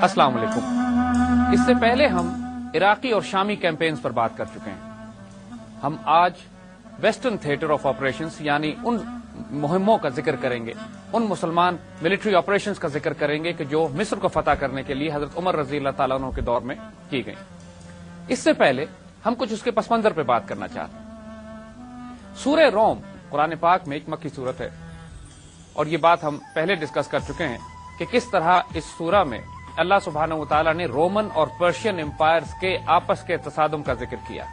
السلام علیکم۔ اس سے پہلے ہم عراقی اور شامی کیمپینز پر بات کر چکے ہیں۔ ہم آج ویسٹرن تھیٹر آف آپریشنز یعنی ان مہموں کا ذکر کریں گے، ان مسلمان ملٹری آپریشنز کا ذکر کریں گے کہ جو مصر کو فتح کرنے کے لیے حضرت عمر رضی اللہ تعالیٰ عنہ کے دور میں کی گئیں۔ اس سے پہلے ہم کچھ اس کے پس منظر پہ بات کرنا چاہتے ہیں۔ سورہ روم قرآن پاک میں ایک مکی سورت ہے، اور یہ بات ہم پہلے ڈسکس کر چکے ہیں کہ کس طرح اس سورہ میں اللہ سبحانہ وتعالیٰ نے رومن اور پرشین امپائرز کے آپس کے تصادم کا ذکر کیا۔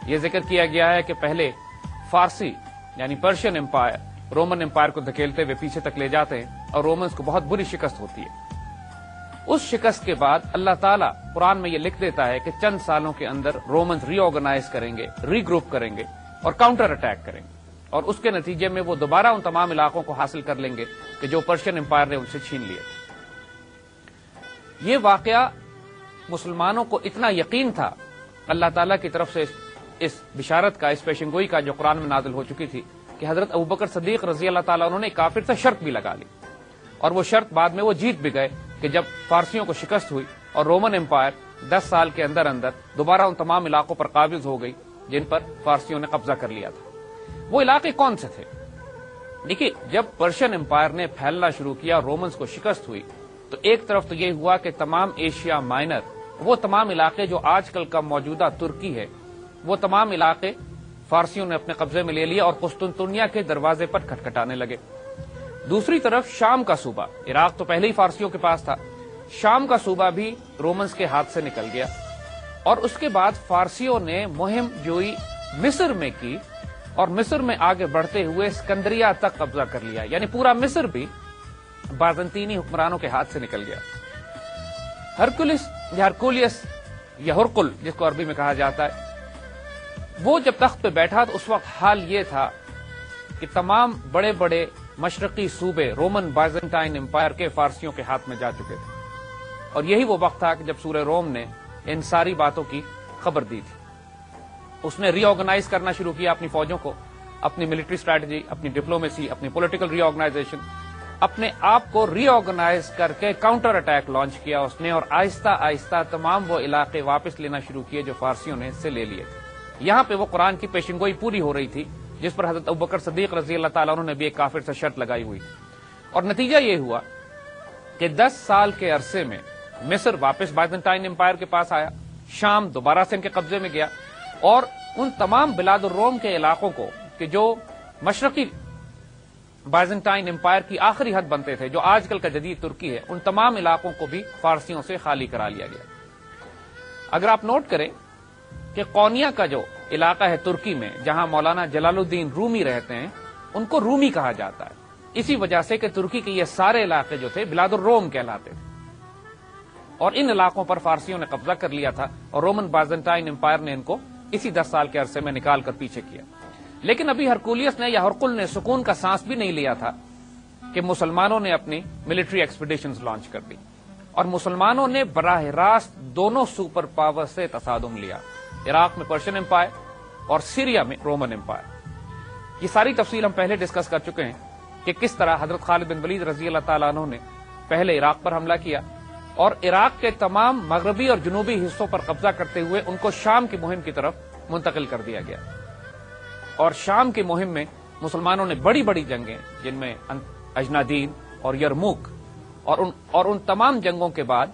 یہ ذکر کیا گیا ہے کہ پہلے فارسی یعنی پرشین امپائر رومن امپائر کو دھکیلتے ہوئے پیچھے تک لے جاتے ہیں اور رومنز کو بہت بری شکست ہوتی ہے۔ اس شکست کے بعد اللہ تعالیٰ قرآن میں یہ لکھ دیتا ہے کہ چند سالوں کے اندر رومنز ری آرگنائز کریں گے، ری گروپ کریں گے اور کاؤنٹر اٹیک کریں گے، اور اس کے نتیجے میں وہ دوبارہ ان تمام علاقوں کو حاصل کر لیں گے کہ جو پرشین امپائر نے ان سے چھین لیے۔ یہ واقعہ مسلمانوں کو اتنا یقین تھا اللہ تعالیٰ کی طرف سے اس بشارت کا، اس پیشنگوئی کا جو قرآن میں نازل ہو چکی تھی کہ حضرت ابوبکر صدیق رضی اللہ تعالیٰ عنہ نے کافر سے شرط بھی لگا لی، اور وہ شرط بعد میں وہ جیت بھی گئے کہ جب فارسیوں کو شکست ہوئی اور رومن امپائر 10 سال کے اندر اندر دوبارہ ان تمام علاقوں پر قابض ہو گئی جن پر فارسیوں نے قبضہ کر لیا تھا۔ وہ علاقے کون سے تھے؟ دیکھیے، جب پرشین امپائر نے پھیلنا شروع کیا، رومنز کو شکست ہوئی، تو ایک طرف تو یہ ہوا کہ تمام ایشیا مائنر، وہ تمام علاقے جو آج کل کا موجودہ ترکی ہے، وہ تمام علاقے فارسیوں نے اپنے قبضے میں لے لیا اور قسطنطنیہ کے دروازے پر کھٹکھٹانے لگے۔ دوسری طرف شام کا صوبہ، عراق تو پہلے ہی فارسیوں کے پاس تھا، شام کا صوبہ بھی رومنز کے ہاتھ سے نکل گیا، اور اس کے بعد فارسیوں نے مہم جوئی مصر میں کی، اور مصر میں آگے بڑھتے ہوئے اسکندریہ تک قبضہ کر لیا، یعنی پورا مصر بھی بازنطینی حکمرانوں کے ہاتھ سے نکل گیا۔ ہرکولیس یا ہرقل جس کو عربی میں کہا جاتا ہے، وہ جب تخت پہ بیٹھا تو اس وقت حال یہ تھا کہ تمام بڑے بڑے مشرقی صوبے رومن بائزنٹائن امپائر کے فارسیوں کے ہاتھ میں جا چکے تھے، اور یہی وہ وقت تھا کہ جب سورہ روم نے ان ساری باتوں کی خبر دی تھی۔ اس نے ری آرگنائز کرنا شروع کیا اپنی فوجوں کو، اپنی ملٹری اسٹریٹجی، اپنی ڈپلومیسی، اپنی پولیٹیکل ری آرگنائزیشن، اپنے آپ کو ری آرگنائز کر کے کاؤنٹر اٹیک لانچ کیا اس نے، اور آہستہ آہستہ تمام وہ علاقے واپس لینا شروع کیے جو فارسیوں نے اس سے لے لیے تھے۔ یہاں پہ وہ قرآن کی پیشنگوئی پوری ہو رہی تھی جس پر حضرت ابوبکر صدیق رضی اللہ تعالیٰ عنہ نے بھی ایک کافر سے شرط لگائی ہوئی تھی، اور نتیجہ یہ ہوا کہ 10 سال کے عرصے میں مصر واپس بائزنٹائن امپائر کے پاس آیا، شام دوبارہ سے ان کے قبضے میں گیا، اور ان تمام بلاد الروم کے علاقوں کو کہ جو مشرقی بائزنٹائن امپائر کی آخری حد بنتے تھے، جو آج کل کا جدید ترکی ہے، ان تمام علاقوں کو بھی فارسیوں سے خالی کرا لیا گیا۔ اگر آپ نوٹ کریں کہ قونیہ کا جو علاقہ ہے ترکی میں، جہاں مولانا جلال الدین رومی رہتے ہیں، ان کو رومی کہا جاتا ہے، اسی وجہ سے کہ ترکی کے یہ سارے علاقے جو تھے بلاد الروم کہلاتے تھے، اور ان علاقوں پر فارسیوں نے قبضہ کر لیا تھا، اور رومن بائزنٹائن امپائر نے ان کو اسی 10 سال کے عرصے میں نکال کر پیچھے کیا۔ لیکن ابھی ہرکولیس نے یا ہرقل نے سکون کا سانس بھی نہیں لیا تھا کہ مسلمانوں نے اپنی ملٹری ایکسپیڈیشنز لانچ کر دی، اور مسلمانوں نے براہ راست دونوں سپر پاور سے تصادم لیا، عراق میں پرشین امپائر اور سیریا میں رومن امپائر۔ یہ ساری تفصیل ہم پہلے ڈسکس کر چکے ہیں کہ کس طرح حضرت خالد بن ولید رضی اللہ تعالیٰ عنہ نے پہلے عراق پر حملہ کیا، اور عراق کے تمام مغربی اور جنوبی حصوں پر قبضہ کرتے ہوئے ان کو شام کی مہم کی طرف منتقل کر دیا گیا، اور شام کی مہم میں مسلمانوں نے بڑی بڑی جنگیں، جن میں اجنادین اور یرموک، اور ان تمام جنگوں کے بعد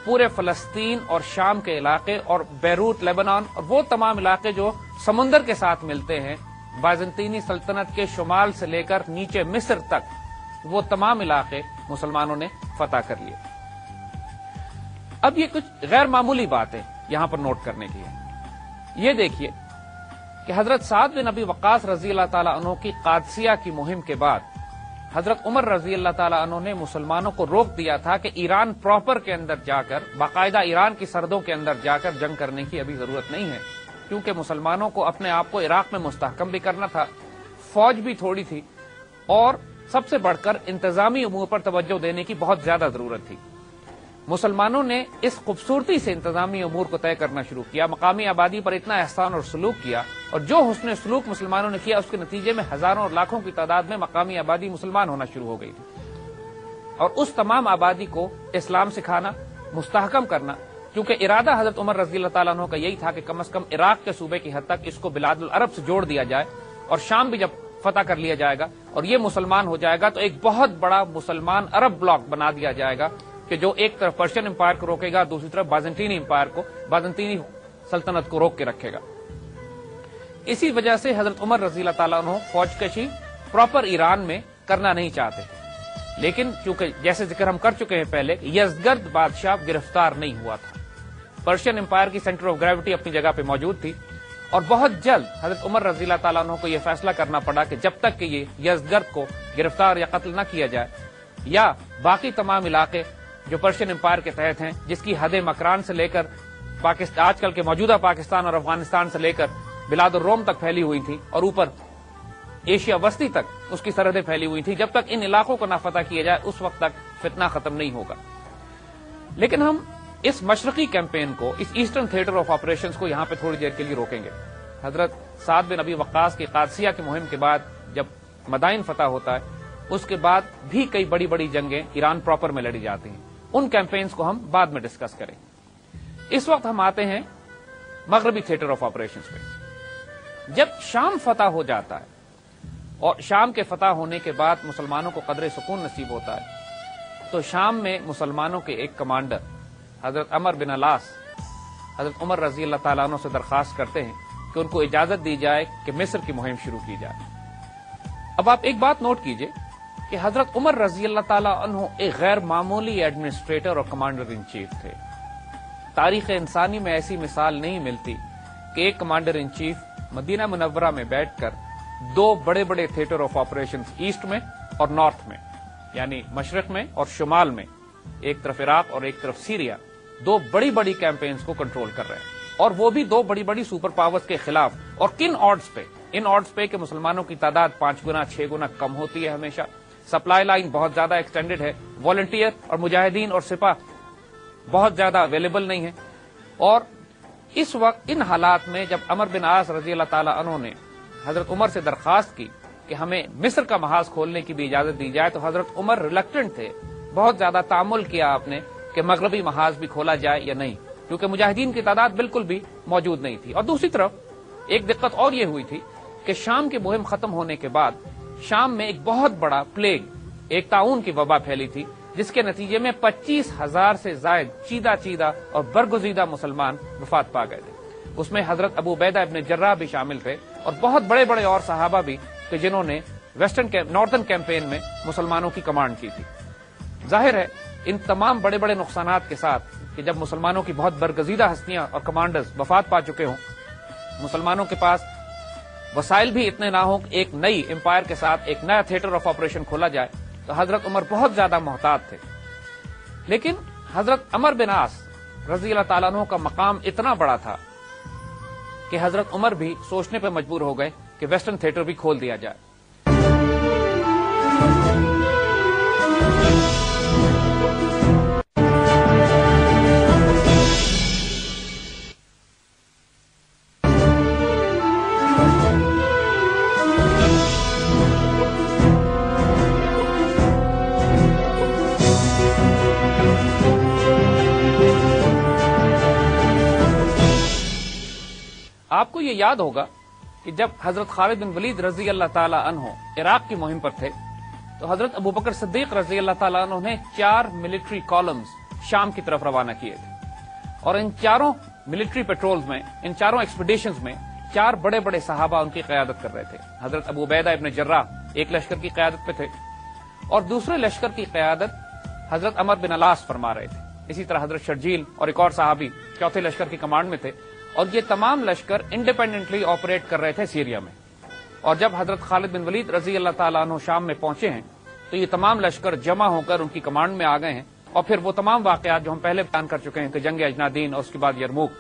پورے فلسطین اور شام کے علاقے اور بیروت لیبنان اور وہ تمام علاقے جو سمندر کے ساتھ ملتے ہیں، بائزنطینی سلطنت کے شمال سے لے کر نیچے مصر تک، وہ تمام علاقے مسلمانوں نے فتح کر لیے۔ اب یہ کچھ غیر معمولی باتیں یہاں پر نوٹ کرنے کی ہے۔ یہ دیکھیے کہ حضرت سعد بن ابی وقاص رضی اللہ تعالیٰ عنہ کی قادسیہ کی مہم کے بعد حضرت عمر رضی اللہ تعالیٰ عنہ نے مسلمانوں کو روک دیا تھا کہ ایران پراپر کے اندر جا کر، باقاعدہ ایران کی سرحدوں کے اندر جا کر جنگ کرنے کی ابھی ضرورت نہیں ہے، کیونکہ مسلمانوں کو اپنے آپ کو عراق میں مستحکم بھی کرنا تھا، فوج بھی تھوڑی تھی، اور سب سے بڑھ کر انتظامی امور پر توجہ دینے کی بہت زیادہ ضرورت تھی۔ مسلمانوں نے اس خوبصورتی سے انتظامی امور کو طے کرنا شروع کیا، مقامی آبادی پر اتنا احسان اور سلوک کیا، اور جو حسن سلوک مسلمانوں نے کیا اس کے نتیجے میں ہزاروں اور لاکھوں کی تعداد میں مقامی آبادی مسلمان ہونا شروع ہو گئی تھی، اور اس تمام آبادی کو اسلام سکھانا، مستحکم کرنا، کیونکہ ارادہ حضرت عمر رضی اللہ تعالیٰ عنہ کا یہی تھا کہ کم از کم عراق کے صوبے کی حد تک اس کو بلاد العرب سے جوڑ دیا جائے، اور شام بھی جب فتح کر لیا جائے گا اور یہ مسلمان ہو جائے گا تو ایک بہت بڑا مسلمان عرب بلاک بنا دیا جائے گا کہ جو ایک طرف پرشین امپائر کو روکے گا، دوسری طرف بازنطینی امپائر کو، بازنطینی سلطنت کو روک کے رکھے گا۔ اسی وجہ سے حضرت عمر رضی اللہ تعالیٰ عنہ فوج کشی پراپر ایران میں کرنا نہیں چاہتے تھے، لیکن چونکہ جیسے ذکر ہم کر چکے ہیں پہلے، یزدگرد بادشاہ گرفتار نہیں ہوا تھا، پرشین امپائر کی سینٹر آف گریوٹی اپنی جگہ پہ موجود تھی، اور بہت جلد حضرت عمر رضی اللہ تعالیٰ عنہ کو یہ فیصلہ کرنا پڑا کہ جب تک کہ یہ یزدگرد کو گرفتار یا قتل نہ کیا جائے، یا باقی تمام علاقے جو پرشین امپائر کے تحت ہیں، جس کی حد مکران سے لے کر آج کل کے موجودہ پاکستان اور افغانستان سے لے کر بلاد الروم تک پھیلی ہوئی تھی، اور اوپر ایشیا وسطی تک اس کی سرحدیں پھیلی ہوئی تھی، جب تک ان علاقوں کو نہ فتح کیا جائے اس وقت تک فتنہ ختم نہیں ہوگا۔ لیکن ہم اس مشرقی کیمپین کو، اس ایسٹرن تھیٹر آف آپریشنز کو یہاں پہ تھوڑی دیر کے لیے روکیں گے۔ حضرت سعد بن ابی وقاص کی قادسیہ کی مہم کے بعد جب مدائن فتح ہوتا ہے، اس کے بعد بھی کئی بڑی بڑی جنگیں ایران پراپر میں لڑی جاتی ہیں، ان کیمپینز کو ہم بعد میں ڈسکس کریں۔ اس وقت ہم آتے ہیں مغربی تھیٹر آف آپریشنز پہ۔ جب شام فتح ہو جاتا ہے اور شام کے فتح ہونے کے بعد مسلمانوں کو قدر سکون نصیب ہوتا ہے، تو شام میں مسلمانوں کے ایک کمانڈر حضرت عمر بن العاص حضرت عمر رضی اللہ تعالیٰ عنہ سے درخواست کرتے ہیں کہ ان کو اجازت دی جائے کہ مصر کی مہم شروع کی جائے۔ اب آپ ایک بات نوٹ کیجئے کہ حضرت عمر رضی اللہ تعالیٰ عنہ ایک غیر معمولی ایڈمنسٹریٹر اور کمانڈر ان چیف تھے۔ تاریخ انسانی میں ایسی مثال نہیں ملتی کہ ایک کمانڈر ان چیف مدینہ منورہ میں بیٹھ کر دو بڑے بڑے تھیٹر آف آپریشنز ایسٹ میں اور نارتھ میں، یعنی مشرق میں اور شمال میں، ایک طرف عراق اور ایک طرف سیریا، دو بڑی بڑی کیمپینز کو کنٹرول کر رہے ہیں، اور وہ بھی دو بڑی بڑی سپر پاورز کے خلاف۔ اور کن آڈز پہ؟ ان آڈز پہ کہ مسلمانوں کی تعداد 5 گنا 6 گنا کم ہوتی ہے ہمیشہ، سپلائی لائن بہت زیادہ ایکسٹینڈڈ ہے، والنٹیئر اور مجاہدین اور سپاہ بہت زیادہ اویلیبل نہیں ہے، اور اس وقت ان حالات میں جب عمر بن عاص رضی اللہ تعالیٰ عنہ نے حضرت عمر سے درخواست کی کہ ہمیں مصر کا محاذ کھولنے کی بھی اجازت دی جائے، تو حضرت عمر ریلکٹنٹ تھے، بہت زیادہ تامل کیا آپ نے کہ مغربی محاذ بھی کھولا جائے یا نہیں، کیونکہ مجاہدین کی تعداد بالکل بھی موجود نہیں تھی۔ اور دوسری طرف ایک دقت اور یہ ہوئی تھی کہ شام کی مہم ختم ہونے کے بعد شام میں ایک بہت بڑا پلیگ، ایک طاعون کی وبا پھیلی تھی، جس کے نتیجے میں 25,000 سے زائد چیدہ اور برگزیدہ مسلمان وفات پا گئے تھے۔ اس میں حضرت ابو عبیدہ ابن جراح بھی شامل تھے، اور بہت بڑے بڑے اور صحابہ بھی کہ جنہوں نے نارتھن کیمپین میں مسلمانوں کی کمانڈ کی تھی۔ ظاہر ہے ان تمام بڑے بڑے نقصانات کے ساتھ کہ جب مسلمانوں کی بہت برگزیدہ ہستیاں اور کمانڈرز وفات پا چکے ہوں، مسلمانوں کے پاس وسائل بھی اتنے نہ ہوں کہ ایک نئی امپائر کے ساتھ ایک نیا تھیٹر آف آپریشن کھولا جائے، تو حضرت عمر بہت زیادہ محتاط تھے۔ لیکن حضرت عمر بن عاص رضی اللہ تعالیٰ عنہ کا مقام اتنا بڑا تھا کہ حضرت عمر بھی سوچنے پہ مجبور ہو گئے کہ ویسٹرن تھیٹر بھی کھول دیا جائے۔ آپ کو یہ یاد ہوگا کہ جب حضرت خالد بن ولید رضی اللہ تعالیٰ عنہ عراق کی مہم پر تھے، تو حضرت ابو بکر صدیق رضی اللہ تعالیٰ عنہ نے 4 ملٹری کالمز شام کی طرف روانہ کیے تھے، اور ان چاروں ملٹری پیٹرولز میں، ان چاروں ایکسپیڈیشنز میں 4 بڑے بڑے صحابہ ان کی قیادت کر رہے تھے۔ حضرت ابو عبیدہ ابن جراح ایک لشکر کی قیادت پہ تھے، اور دوسرے لشکر کی قیادت حضرت عمر بن العاص فرما رہے تھے۔ اسی طرح حضرت شرجیل اور ایک اور صحابی چوتھے لشکر کی کمانڈ میں تھے، اور یہ تمام لشکر انڈیپینڈنٹلی آپریٹ کر رہے تھے سیریا میں۔ اور جب حضرت خالد بن ولید رضی اللہ تعالیٰ عنہ شام میں پہنچے ہیں، تو یہ تمام لشکر جمع ہو کر ان کی کمانڈ میں آ گئے ہیں، اور پھر وہ تمام واقعات جو ہم پہلے بیان کر چکے ہیں کہ جنگ اجنادین، اور اس کے بعد یرموک،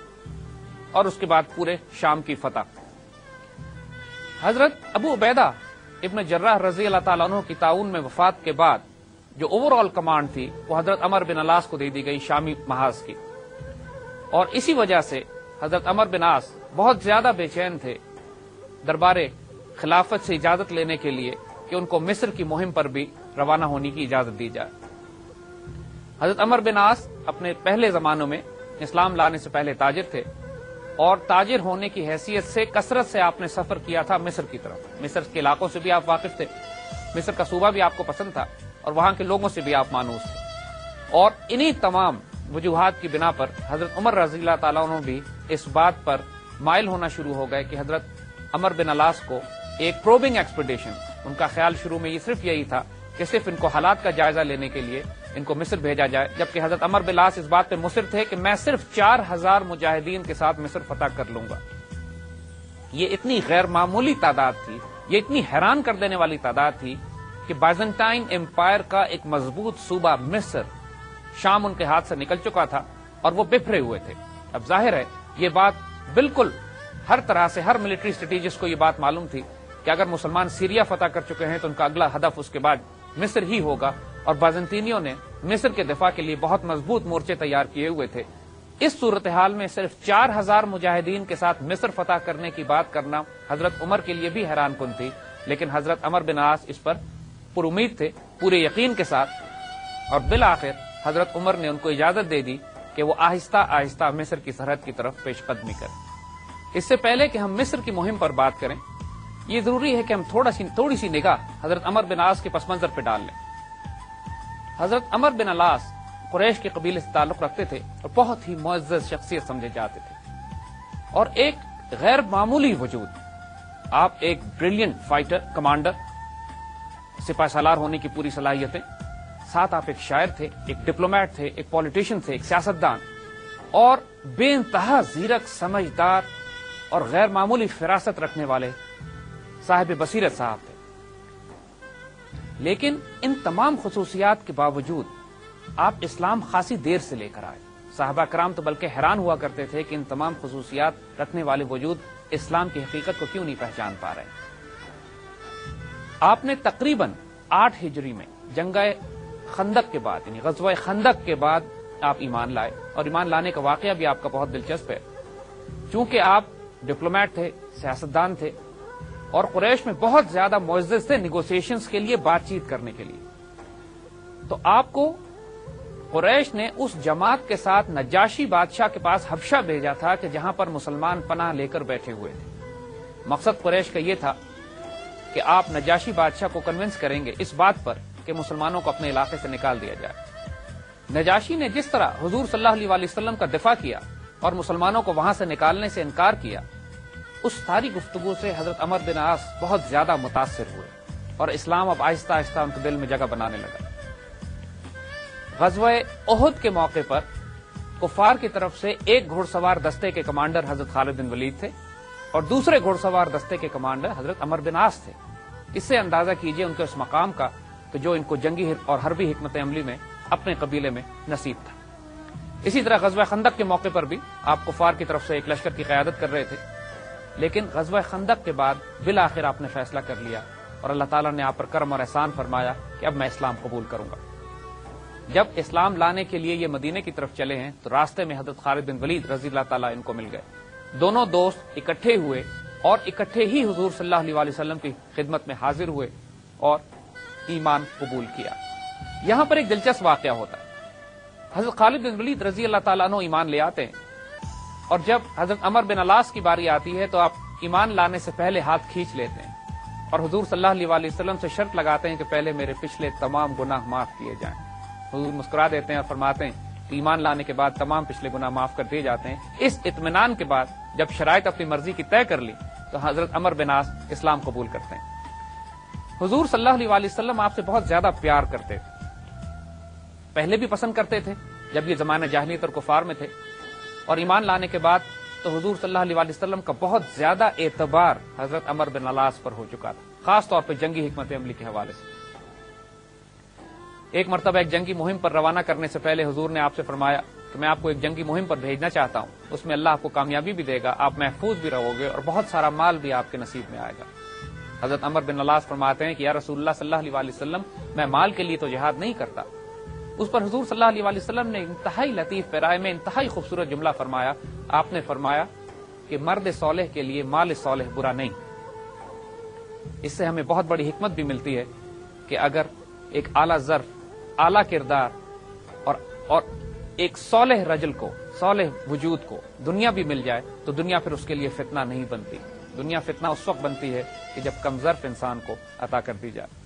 اور اس کے بعد پورے شام کی فتح۔ حضرت ابو عبیدہ ابن جراح رضی اللہ تعالیٰ عنہ کی تعاون میں وفات کے بعد جو اوور آل کمانڈ تھی وہ حضرت عمر بن العاص کو دے دی گئی شامی محاذ کی، اور اسی وجہ سے حضرت عمر بن عاص بہت زیادہ بے چین تھے دربار خلافت سے اجازت لینے کے لیے کہ ان کو مصر کی مہم پر بھی روانہ ہونے کی اجازت دی جائے۔ حضرت عمر بن عاص اپنے پہلے زمانوں میں اسلام لانے سے پہلے تاجر تھے، اور تاجر ہونے کی حیثیت سے کثرت سے آپ نے سفر کیا تھا مصر کی طرف۔ مصر کے علاقوں سے بھی آپ واقف تھے، مصر کا صوبہ بھی آپ کو پسند تھا، اور وہاں کے لوگوں سے بھی آپ مانوس تھے، اور انہی تمام وجوہات کی بنا پر حضرت عمر رضی اللہ تعالیٰ عنہ بھی اس بات پر مائل ہونا شروع ہو گئے کہ حضرت عمر بن العاص کو ایک پروبنگ ایکسپیڈیشن، ان کا خیال شروع میں یہ صرف یہی تھا کہ صرف ان کو حالات کا جائزہ لینے کے لیے ان کو مصر بھیجا جائے، جبکہ حضرت عمر بن العاص اس بات پہ مصر تھے کہ میں صرف 4000 مجاہدین کے ساتھ مصر فتح کر لوں گا۔ یہ اتنی غیر معمولی تعداد تھی، یہ اتنی حیران کر دینے والی تعداد تھی کہ بائزنٹائن امپائر کا ایک مضبوط صوبہ مصر، شام ان کے ہاتھ سے نکل چکا تھا اور وہ بکھرے ہوئے تھے۔ اب ظاہر ہے یہ بات بالکل ہر طرح سے ہر ملٹری اسٹریٹجسٹ کو یہ بات معلوم تھی کہ اگر مسلمان سیریا فتح کر چکے ہیں تو ان کا اگلا ہدف اس کے بعد مصر ہی ہوگا، اور بازنطینیوں نے مصر کے دفاع کے لیے بہت مضبوط مورچے تیار کیے ہوئے تھے۔ اس صورتحال میں صرف 4000 مجاہدین کے ساتھ مصر فتح کرنے کی بات کرنا حضرت عمر کے لیے بھی حیران کن تھی، لیکن حضرت عمر بن عاص اس پر پر امید تھے، پورے یقین کے ساتھ، اور بالآخر حضرت عمر نے ان کو اجازت دے دی کہ وہ آہستہ آہستہ مصر کی سرحد کی طرف پیش قدمی کریں۔ اس سے پہلے کہ ہم مصر کی مہم پر بات کریں، یہ ضروری ہے کہ ہم تھوڑی سی نگاہ حضرت عمر بن عاص کے پس منظر پہ ڈال لیں۔ حضرت عمر بن العاص قریش کے قبیلے سے تعلق رکھتے تھے اور بہت ہی معزز شخصیت سمجھے جاتے تھے، اور ایک غیر معمولی وجود، آپ ایک بریلینٹ فائٹر، کمانڈر، سپاہ سالار ہونے کی پوری صلاحیتیں، ساتھ آپ ایک شاعر تھے، ایک ڈپلومیٹ تھے، ایک پولیٹیشین تھے، ایک سیاستدان، اور بے انتہا زیرک، سمجھدار اور غیر معمولی فراست رکھنے والے صاحب بصیرت صاحب تھے۔ لیکن ان تمام خصوصیات کے باوجود آپ اسلام خاصی دیر سے لے کر آئے۔ صحابہ کرام تو بلکہ حیران ہوا کرتے تھے کہ ان تمام خصوصیات رکھنے والے وجود اسلام کی حقیقت کو کیوں نہیں پہچان پا رہے۔ آپ نے تقریباً 8 ہجری میں جنگ خندق کے بعد، یعنی غزوہ خندق کے بعد آپ ایمان لائے، اور ایمان لانے کا واقعہ بھی آپ کا بہت دلچسپ ہے۔ چونکہ آپ ڈپلومیٹ تھے، سیاستدان تھے، اور قریش میں بہت زیادہ معزز تھے نیگوسیشنز کے لیے، بات چیت کرنے کے لیے، تو آپ کو قریش نے اس جماعت کے ساتھ نجاشی بادشاہ کے پاس حبشہ بھیجا تھا کہ جہاں پر مسلمان پناہ لے کر بیٹھے ہوئے تھے۔ مقصد قریش کا یہ تھا کہ آپ نجاشی بادشاہ کو کنونس کریں گے اس بات پر کہ مسلمانوں کو اپنے علاقے سے نکال دیا جائے۔ نجاشی نے جس طرح حضور صلی اللہ علیہ وسلم کا دفاع کیا اور مسلمانوں کو وہاں سے نکالنے سے انکار کیا، اس ساری گفتگو سے حضرت عمر بن عاص بہت زیادہ متاثر ہوئے، اور اسلام اب آہستہ آہستہ ان کے دل میں جگہ بنانے لگا۔ غزوہ احد کے موقع پر کفار کی طرف سے ایک گھوڑ سوار دستے کے کمانڈر حضرت خالد بن ولید تھے، اور دوسرے گھوڑ سوار دستے کے کمانڈر حضرت عمر بن عاص تھے۔ اس سے اندازہ کیجئے ان کے اس مقام کا کہ جو ان کو جنگی اور حربی حکمت عملی میں اپنے قبیلے میں نصیب تھا۔ اسی طرح غزوہ خندق کے موقع پر بھی آپ کفار کی طرف سے ایک لشکر کی قیادت کر رہے تھے، لیکن غزوہ خندق کے بعد بالآخر آپ نے فیصلہ کر لیا، اور اللہ تعالیٰ نے آپ پر کرم اور احسان فرمایا کہ اب میں اسلام قبول کروں گا۔ جب اسلام لانے کے لیے یہ مدینے کی طرف چلے ہیں تو راستے میں حضرت خالد بن ولید رضی اللہ تعالیٰ ان کو مل گئے۔ دونوں دوست اکٹھے ہوئے اور اکٹھے ہی حضور صلی اللہ علیہ وسلم کی خدمت میں حاضر ہوئے اور ایمان قبول کیا۔ یہاں پر ایک دلچسپ واقعہ ہوتا ہے۔ حضرت خالد بن ولید رضی اللہ تعالیٰ عنہ ایمان لے آتے ہیں، اور جب حضرت عمر بن العاص کی باری آتی ہے تو آپ ایمان لانے سے پہلے ہاتھ کھینچ لیتے ہیں اور حضور صلی اللہ علیہ وسلم سے شرط لگاتے ہیں کہ پہلے میرے پچھلے تمام گناہ معاف کیے جائیں۔ حضور مسکرا دیتے ہیں اور فرماتے ہیں کہ ایمان لانے کے بعد تمام پچھلے گناہ معاف کر دیے جاتے ہیں۔ اس اطمینان کے بعد جب شرائط اپنی مرضی کی طے کر لی تو حضرت عمر بن عاص اسلام قبول کرتے ہیں۔ حضور صلی اللہ علیہ وسلم آپ سے بہت زیادہ پیار کرتے تھے، پہلے بھی پسند کرتے تھے جب یہ زمانہ جاہلیت اور کفار میں تھے، اور ایمان لانے کے بعد تو حضور صلی اللہ علیہ وسلم کا بہت زیادہ اعتبار حضرت عمر بن العاص پر ہو چکا تھا، خاص طور پہ جنگی حکمت عملی کے حوالے سے۔ ایک مرتبہ ایک جنگی مہم پر روانہ کرنے سے پہلے حضور نے آپ سے فرمایا کہ میں آپ کو ایک جنگی مہم پر بھیجنا چاہتا ہوں، اس میں اللہ آپ کو کامیابی بھی دے گا، آپ محفوظ بھی رہو گے، اور بہت سارا مال بھی آپ کے نصیب میں آئے گا۔ حضرت عمر بن العاص فرماتے ہیں کہ یا رسول اللہ صلی اللہ علیہ وسلم، میں مال کے لیے تو جہاد نہیں کرتا۔ اس پر حضور صلی اللہ علیہ وسلم نے انتہائی لطیف پیرائے میں انتہائی خوبصورت جملہ فرمایا۔ آپ نے فرمایا کہ مرد صالح کے لیے مال صالح برا نہیں۔ اس سے ہمیں بہت بڑی حکمت بھی ملتی ہے کہ اگر ایک اعلیٰ ظرف، اعلیٰ کردار اور اور ایک صالح رجل کو، صالح وجود کو دنیا بھی مل جائے تو دنیا پھر اس کے لیے فتنہ نہیں بنتی. دنیا فتنہ اس وقت بنتی ہے کہ جب کم ظرف انسان کو عطا کر دی جائے.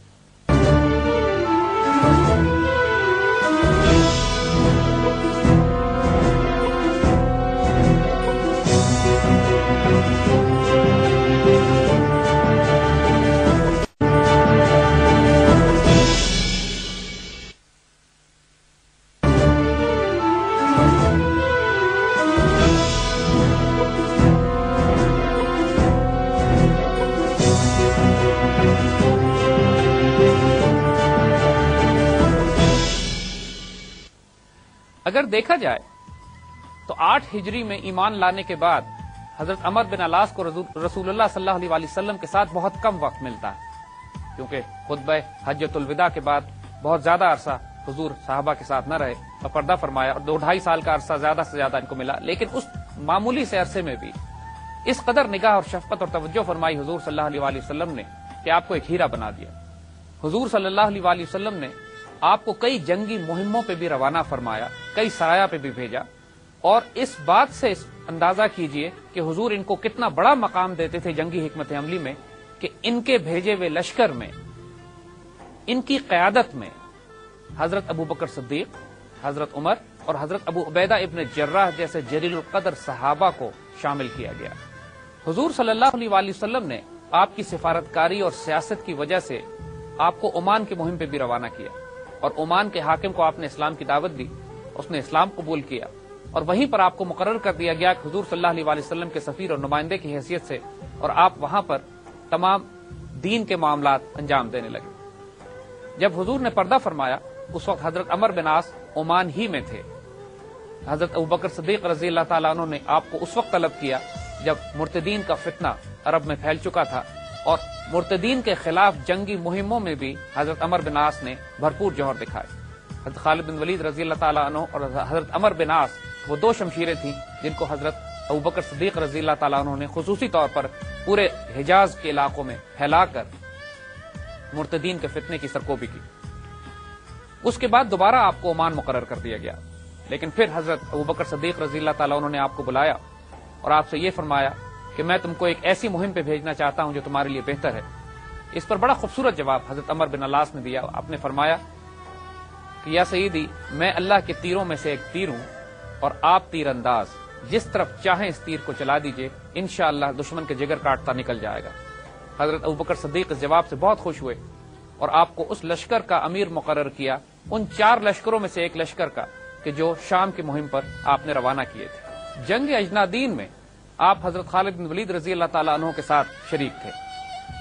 اگر دیکھا جائے تو 8 ہجری میں ایمان لانے کے بعد حضرت عمر بن علاس کو رسول اللہ صلی اللہ علیہ وسلم کے ساتھ بہت کم وقت ملتا ہے، کیونکہ خطبہ حجۃ الوداع کے بعد بہت زیادہ عرصہ حضور صحابہ کے ساتھ نہ رہے اور پردہ فرمایا، اور 2-2.5 سال کا عرصہ زیادہ سے زیادہ ان کو ملا. لیکن اس معمولی سے عرصے میں بھی اس قدر نگاہ اور شفقت اور توجہ فرمائی حضور صلی اللہ علیہ وسلم نے کہ آپ کو ایک ہیرا بنا دیا. حضور صلی اللہ علیہ وسلم نے آپ کو کئی جنگی مہموں پہ بھی روانہ فرمایا، کئی سرایہ پہ بھی بھیجا، اور اس بات سے اندازہ کیجئے کہ حضور ان کو کتنا بڑا مقام دیتے تھے جنگی حکمت عملی میں، کہ ان کے بھیجے ہوئے لشکر میں، ان کی قیادت میں حضرت ابو بکر صدیق، حضرت عمر اور حضرت ابو عبیدہ ابن جراح جیسے جلیل القدر صحابہ کو شامل کیا گیا. حضور صلی اللہ علیہ وسلم نے آپ کی سفارتکاری اور سیاست کی وجہ سے آپ کو عمان کی مہم پہ بھی روانہ کیا، اور عمان کے حاکم کو آپ نے اسلام کی دعوت دی، اس نے اسلام قبول کیا، اور وہیں پر آپ کو مقرر کر دیا گیا کہ حضور صلی اللہ علیہ وسلم کے سفیر اور نمائندے کی حیثیت سے، اور آپ وہاں پر تمام دین کے معاملات انجام دینے لگے. جب حضور نے پردہ فرمایا اس وقت حضرت عمر بن عاص عمان ہی میں تھے. حضرت ابوبکر صدیق رضی اللہ تعالیٰ عنہ نے آپ کو اس وقت طلب کیا جب مرتدین کا فتنہ عرب میں پھیل چکا تھا، اور مرتدین کے خلاف جنگی مہموں میں بھی حضرت عمر بن عاص نے بھرپور جوہر دکھائے. حضرت خالد بن ولید رضی اللہ تعالیٰ عنہ اور حضرت عمر بن عاص وہ 2 شمشیریں تھیں جن کو حضرت ابوبکر صدیق رضی اللہ تعالیٰ عنہ نے خصوصی طور پر پورے حجاز کے علاقوں میں پھیلا کر مرتدین کے فتنے کی سرکوبی کی. اس کے بعد دوبارہ آپ کو عمان مقرر کر دیا گیا، لیکن پھر حضرت ابوبکر صدیق رضی اللہ تعالیٰ عنہ نے آپ کو بلایا اور آپ سے یہ فرمایا کہ میں تم کو ایک ایسی مہم پہ بھیجنا چاہتا ہوں جو تمہارے لیے بہتر ہے. اس پر بڑا خوبصورت جواب حضرت عمر بن علاس نے دیا. آپ نے فرمایا کہ یا سیدی، میں اللہ کے تیروں میں سے ایک تیر ہوں اور آپ تیر انداز، جس طرف چاہیں اس تیر کو چلا دیجئے، انشاءاللہ دشمن کے جگر کاٹتا نکل جائے گا. حضرت ابوبکر صدیق اس جواب سے بہت خوش ہوئے اور آپ کو اس لشکر کا امیر مقرر کیا، ان 4 لشکروں میں سے ایک لشکر کا کہ جو شام کی مہم پر آپ نے روانہ کیے تھے. جنگ اجنادین میں آپ حضرت خالد بن ولید رضی اللہ تعالیٰ عنہ کے ساتھ شریک تھے.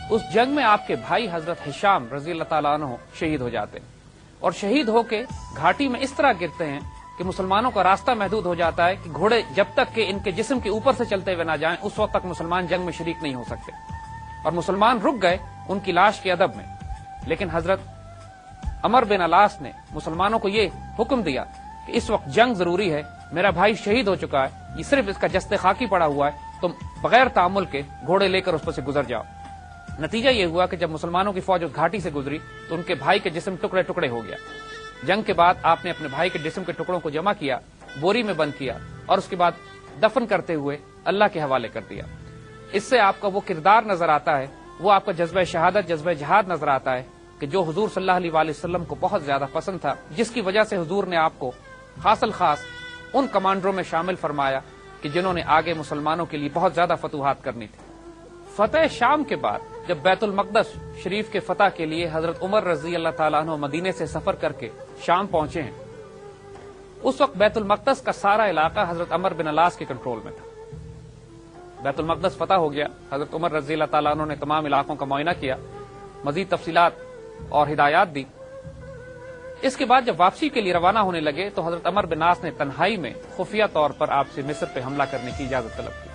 اس جنگ میں آپ کے بھائی حضرت ہشام رضی اللہ تعالیٰ عنہ شہید ہو جاتے ہیں، اور شہید ہو کے گھاٹی میں اس طرح گرتے ہیں کہ مسلمانوں کا راستہ محدود ہو جاتا ہے کہ گھوڑے جب تک کہ ان کے جسم کے اوپر سے چلتے ہوئے نہ جائیں اس وقت تک مسلمان جنگ میں شریک نہیں ہو سکتے، اور مسلمان رک گئے ان کی لاش کے ادب میں. لیکن حضرت عمر بن علاس نے مسلمانوں کو یہ حکم دیا کہ اس وقت جنگ ضروری ہے، میرا بھائی شہید ہو چکا ہے، یہ صرف اس کا جستے خاکی پڑا ہوا ہے، تم بغیر تعامل کے گھوڑے لے کر اس پر سے گزر جاؤ. نتیجہ یہ ہوا کہ جب مسلمانوں کی فوج اس گھاٹی سے گزری تو ان کے بھائی کے جسم ٹکڑے ٹکڑے ہو گیا. جنگ کے بعد آپ نے اپنے بھائی کے جسم کے ٹکڑوں کو جمع کیا، بوری میں بند کیا، اور اس کے بعد دفن کرتے ہوئے اللہ کے حوالے کر دیا. اس سے آپ کا وہ کردار نظر آتا ہے، وہ آپ کا جذبہ شہادت، جذبہ جہاد نظر آتا ہے کہ کہ جو حضور صلی اللہ علیہ وسلم کو بہت زیادہ پسند تھا، جس کی وجہ سے حضور نے آپ کو خاص الخاص ان کمانڈروں میں شامل فرمایا کہ جنہوں نے آگے مسلمانوں کے لیے بہت زیادہ فتوحات کرنی تھی۔ فتح شام کے بعد جب بیت المقدس شریف کے فتح کے لیے حضرت عمر رضی اللہ تعالیٰ عنہ مدینے سے سفر کر کے شام پہنچے ہیں، اس وقت بیت المقدس کا سارا علاقہ حضرت عمر بن علاس کے کنٹرول میں تھا۔ بیت المقدس فتح ہو گیا، حضرت عمر رضی اللہ تعالیٰ عنہ نے تمام علاقوں کا معائنہ کیا، مزید تفصیلات اور ہدایات دی۔ اس کے بعد جب واپسی کے لیے روانہ ہونے لگے تو حضرت عمر بن عاص نے تنہائی میں خفیہ طور پر آپ سے مصر پہ حملہ کرنے کی اجازت طلب کی۔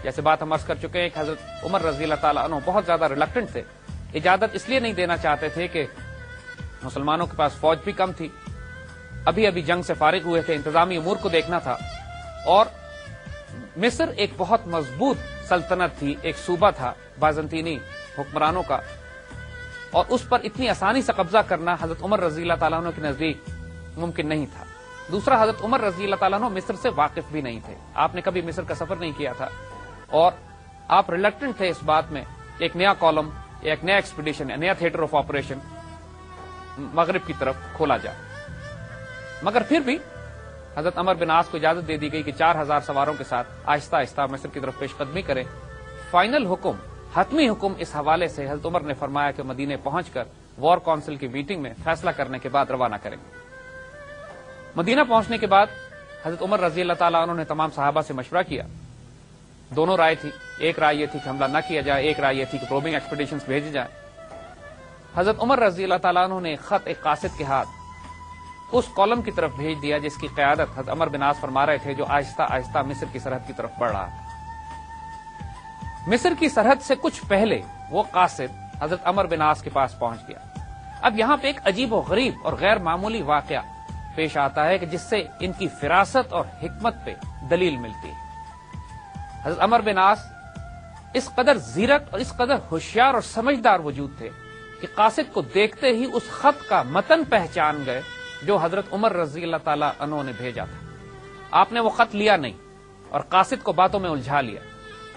جیسے بات ہم عرض کر چکے ہیں کہ حضرت عمر رضی اللہ تعالیٰ عنہ بہت زیادہ ریلکٹنٹ تھے، اجازت اس لیے نہیں دینا چاہتے تھے کہ مسلمانوں کے پاس فوج بھی کم تھی، ابھی جنگ سے فارغ ہوئے تھے، انتظامی امور کو دیکھنا تھا، اور مصر ایک بہت مضبوط سلطنت تھی، ایک صوبہ تھا بازنطینی حکمرانوں کا، اور اس پر اتنی آسانی سے قبضہ کرنا حضرت عمر رضی اللہ تعالیٰ عنہ کے نزدیک ممکن نہیں تھا۔ دوسرا، حضرت عمر رضی اللہ تعالیٰ عنہ مصر سے واقف بھی نہیں تھے. آپ نے کبھی مصر کا سفر نہیں کیا تھا اور آپ ریلیکٹنٹ تھے اس بات میں کہ ایک نیا کالم، ایک نیا ایکسپیڈیشن، نیا تھیٹر آف آپریشن مغرب کی طرف کھولا جائے. مگر پھر بھی حضرت عمر بن عاص کو اجازت دے دی گئی کہ 4000 سواروں کے ساتھ آہستہ آہستہ مصر کی طرف پیش قدمی کریں. فائنل حکم، حتمی حکم اس حوالے سے حضرت عمر نے فرمایا کہ مدینے پہنچ کر وار کونسل کی میٹنگ میں فیصلہ کرنے کے بعد روانہ کریں گے. مدینہ پہنچنے کے بعد حضرت عمر رضی اللہ تعالیٰ عنہ نے تمام صحابہ سے مشورہ کیا. دونوں رائے تھی. ایک رائے یہ تھی کہ حملہ نہ کیا جائے، ایک رائے یہ تھی کہ پروبنگ ایکسپیڈیشنز بھیجی جائیں. حضرت عمر رضی اللہ تعالیٰ عنہ نے خط ایک قاصد کے ہاتھ اس کالم کی طرف بھیج دیا جس کی قیادت حضرت عمر بن عاص فرما رہے تھے، جو آہستہ آہستہ مصر کی سرحد کی طرف بڑھ رہا تھا. مصر کی سرحد سے کچھ پہلے وہ قاصد حضرت عمر بن عاص کے پاس پہنچ گیا. اب یہاں پہ ایک عجیب و غریب اور غیر معمولی واقعہ پیش آتا ہے کہ جس سے ان کی فراست اور حکمت پہ دلیل ملتی ہے. حضرت عمر بن عاص اس قدر زیرک اور اس قدر ہوشیار اور سمجھدار وجود تھے کہ قاصد کو دیکھتے ہی اس خط کا متن پہچان گئے جو حضرت عمر رضی اللہ تعالیٰ عنہ نے بھیجا تھا. آپ نے وہ خط لیا نہیں اور قاصد کو باتوں میں الجھا لیا